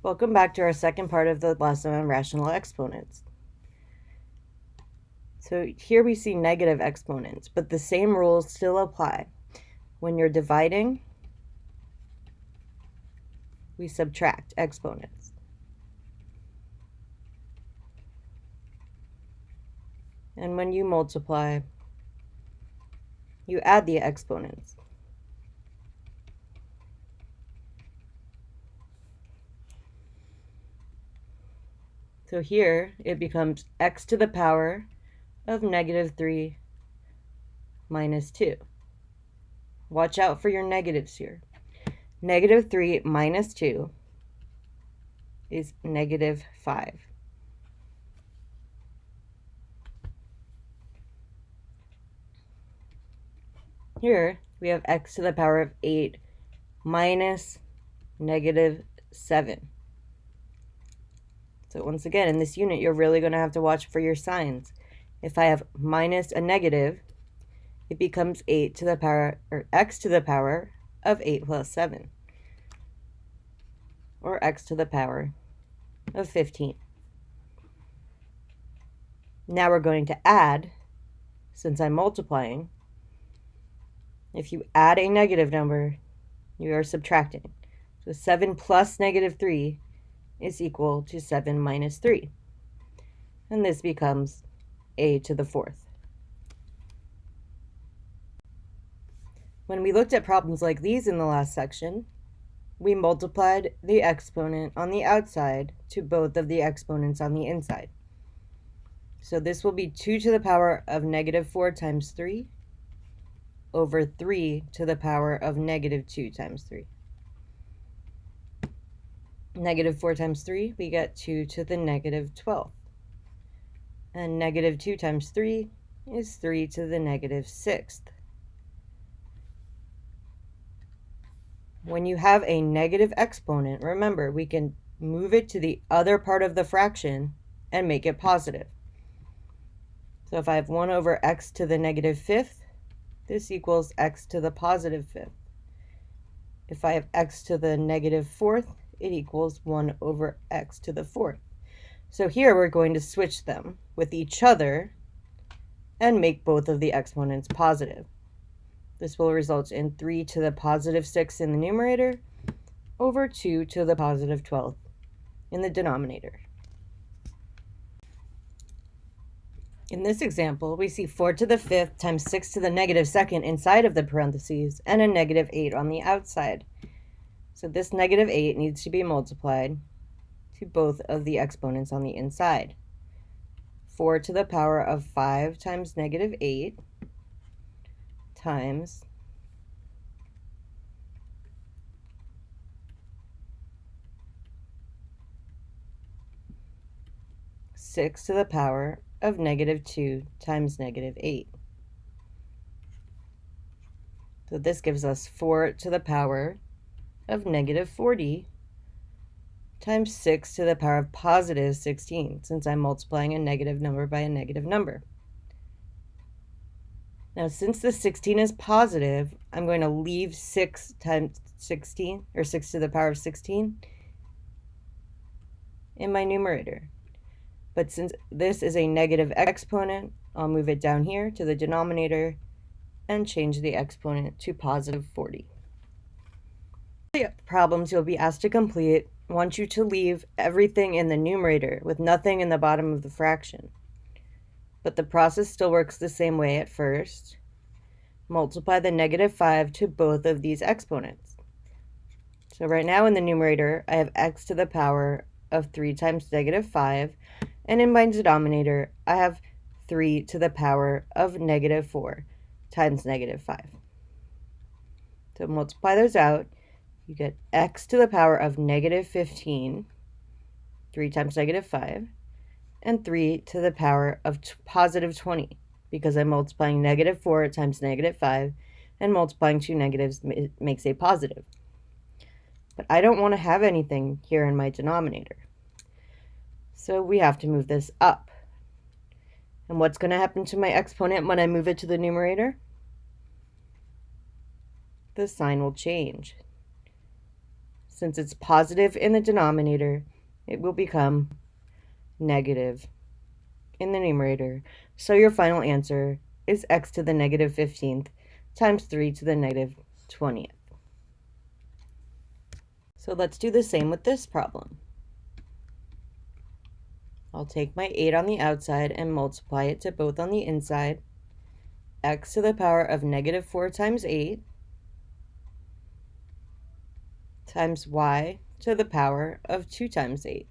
Welcome back to our second part of the lesson on rational exponents. So here we see negative exponents, but the same rules still apply. When you're dividing, we subtract exponents. And when you multiply, you add the exponents. So here it becomes x to the power of negative 3 minus 2. Watch out for your negatives here. Negative 3 minus 2 is negative 5. Here we have x to the power of 8 minus negative 7. So once again, in this unit, you're really going to have to watch for your signs. If I have minus a negative, it becomes 8 to the power, or x to the power of 8 plus 7, or x to the power of 15. Now we're going to add, since I'm multiplying. If you add a negative number, you are subtracting. So 7 plus negative 3 is equal to 7 minus 3. And this becomes a to the 4th. When we looked at problems like these in the last section, we multiplied the exponent on the outside to both of the exponents on the inside. So this will be 2 to the power of negative 4 times 3 over 3 to the power of negative 2 times 3. Negative 4 times 3, we get 2 to the negative 12. And negative 2 times 3 is 3 to the negative 6th. When you have a negative exponent, remember, we can move it to the other part of the fraction and make it positive. So if I have 1 over x to the negative 5th, this equals x to the positive 5th. If I have x to the negative 4th, it equals 1 over x to the 4th. So here we're going to switch them with each other and make both of the exponents positive. This will result in 3 to the positive 6 in the numerator over 2 to the positive 12 in the denominator. In this example, we see 4 to the 5th times 6 to the negative 2nd inside of the parentheses and a negative 8 on the outside. So this negative 8 needs to be multiplied to both of the exponents on the inside. 4 to the power of 5 times negative 8 times 6 to the power of negative 2 times negative 8. So this gives us 4 to the power of negative 40 times 6 to the power of positive 16, since I'm multiplying a negative number by a negative number. Now, since the 16 is positive, I'm going to leave 6 times 16, or 6 to the power of 16, in my numerator. But since this is a negative exponent, I'll move it down here to the denominator and change the exponent to positive 40. The problems you'll be asked to complete want you to leave everything in the numerator with nothing in the bottom of the fraction. But the process still works the same way at first. Multiply the negative 5 to both of these exponents. So right now in the numerator, I have x to the power of 3 times negative 5, and in my denominator, I have 3 to the power of negative 4 times negative 5. So multiply those out, you get x to the power of negative 15, 3 times negative 5, and 3 to the power of positive 20, because I'm multiplying negative 4 times negative 5, and multiplying two negatives makes a positive. But I don't want to have anything here in my denominator. So we have to move this up. And what's going to happen to my exponent when I move it to the numerator? The sign will change. Since it's positive in the denominator, it will become negative in the numerator. So your final answer is x to the negative 15th times 3 to the negative 20th. So let's do the same with this problem. I'll take my 8 on the outside and multiply it to both on the inside. X to the power of negative 4 times 8 times y to the power of 2 times 8.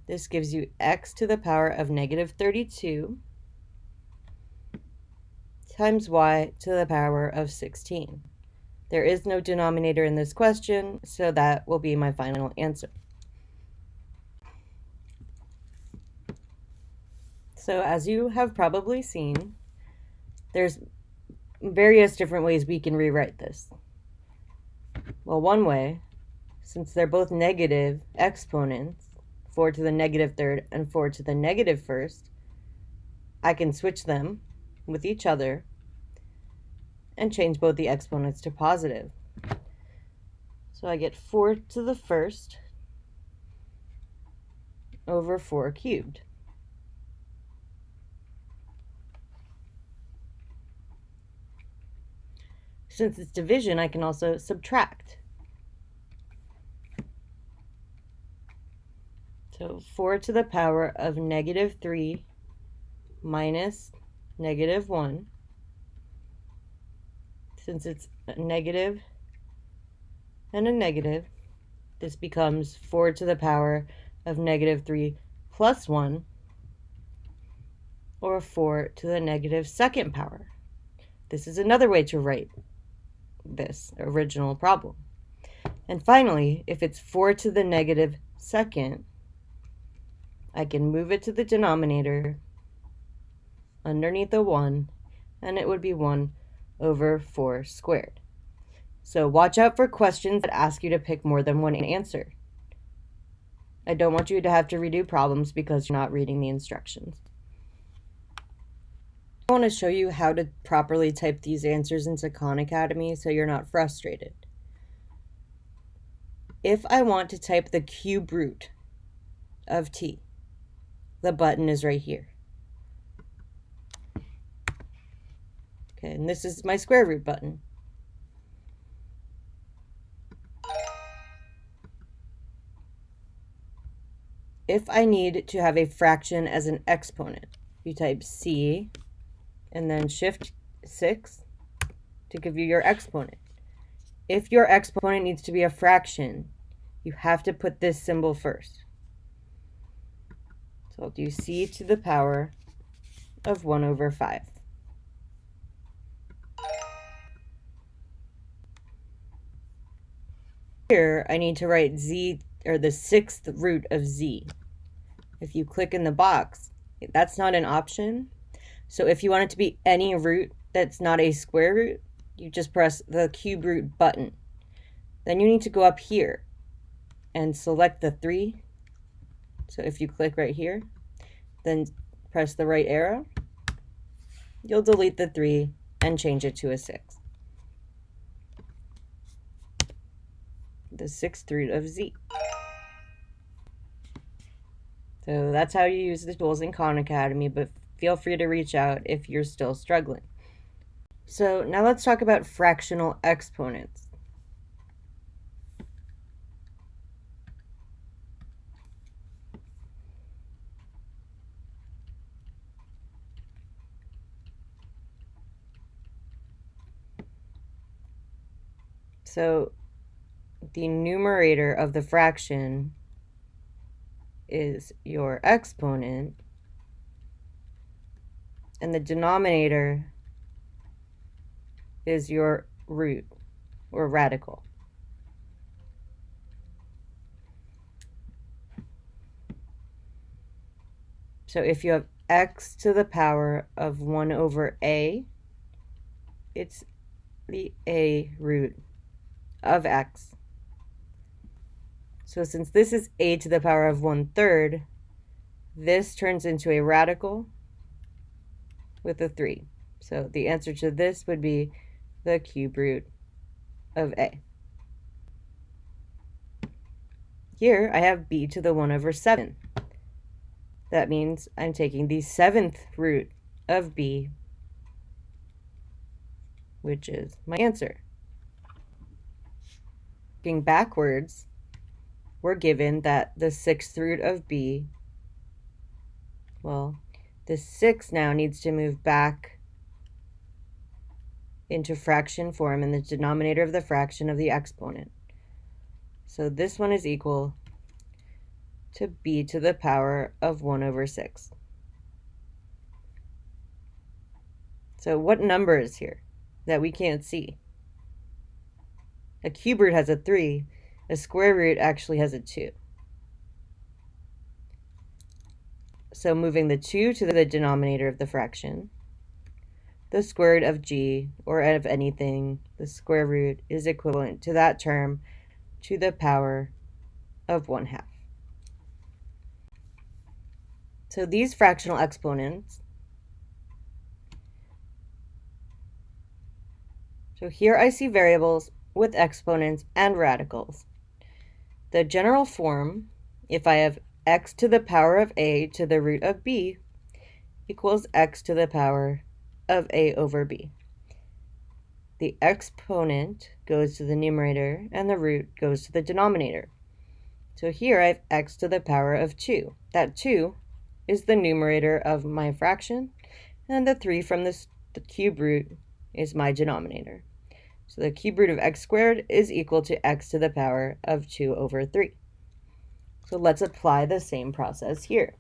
This gives you x to the power of negative 32 times y to the power of 16. There is no denominator in this question, so that will be my final answer. So as you have probably seen, there's various different ways we can rewrite this. Well, one way, since they're both negative exponents, 4 to the negative third and 4 to the negative first, I can switch them with each other and change both the exponents to positive. So I get 4 to the first over 4 cubed. Since it's division, I can also subtract. So 4 to the power of negative 3 minus negative 1. Since it's a negative and a negative, this becomes 4 to the power of negative 3 plus 1, or 4 to the negative second power. This is another way to write this original problem. And finally, if it's 4 to the negative second, I can move it to the denominator underneath the 1, and it would be 1 over 4 squared. So watch out for questions that ask you to pick more than one answer. I don't want you to have to redo problems because you're not reading the instructions. I want to show you how to properly type these answers into Khan Academy so you're not frustrated. If I want to type the cube root of t, the button is right here. Okay, and this is my square root button. If I need to have a fraction as an exponent, you type C and then shift 6 to give you your exponent. If your exponent needs to be a fraction, you have to put this symbol first. So I'll do C to the power of 1 over 5. Here, I need to write z, or the 6th root of z. If you click in the box, that's not an option. So if you want it to be any root that's not a square root, you just press the cube root button. Then you need to go up here and select the 3. So if you click right here, then press the right arrow, you'll delete the 3 and change it to a 6. The 6th root of z. So that's how you use the tools in Khan Academy, but feel free to reach out if you're still struggling. So now let's talk about fractional exponents. So the numerator of the fraction is your exponent, and the denominator is your root or radical. So if you have x to the power of 1 over a, it's the a root of x. So since this is a to the power of 1/3, this turns into a radical with a 3. So the answer to this would be the cube root of a. Here I have b to the 1 over 7. That means I'm taking the 7th root of b, which is my answer. Looking backwards, we're given that the 6th root of b, well, the 6 now needs to move back into fraction form in the denominator of the fraction of the exponent. So this one is equal to b to the power of 1 over 6. So what number is here that we can't see? A cube root has a 3. A square root actually has a 2. So moving the 2 to the denominator of the fraction, the square root of g, or of anything, the square root is equivalent to that term to the power of 1/2. So these fractional exponents, so here I see variables with exponents and radicals. The general form, if I have x to the power of a to the root of b, equals x to the power of a over b. The exponent goes to the numerator and the root goes to the denominator. So here I have x to the power of 2. That 2 is the numerator of my fraction, and the 3 from the cube root is my denominator. So the cube root of x squared is equal to x to the power of 2 over 3. So let's apply the same process here.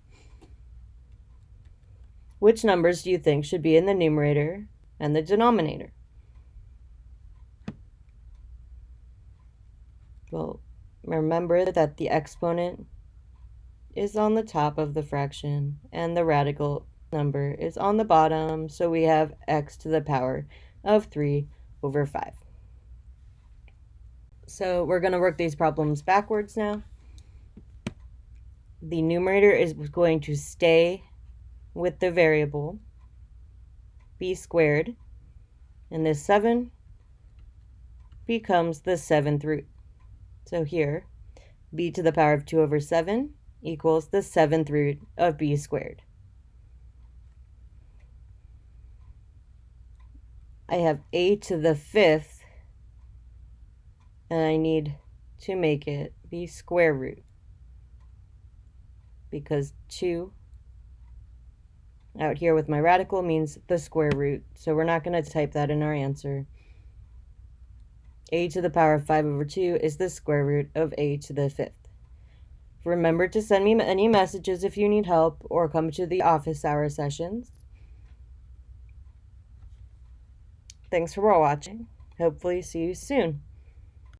Which numbers do you think should be in the numerator and the denominator? Well, remember that the exponent is on the top of the fraction and the radical number is on the bottom, so we have x to the power of 3 over 5. So we're going to work these problems backwards now. The numerator is going to stay with the variable b squared, and this 7 becomes the 7th root. So here, b to the power of 2 over 7 equals the 7th root of b squared. I have a to the 5th, and I need to make it the square root, because 2 out here with my radical means the square root, so we're not going to type that in our answer. A to the power of 5 over 2 is the square root of a to the 5th. Remember to send me any messages if you need help or come to the office hour sessions. Thanks for watching. Hopefully see you soon.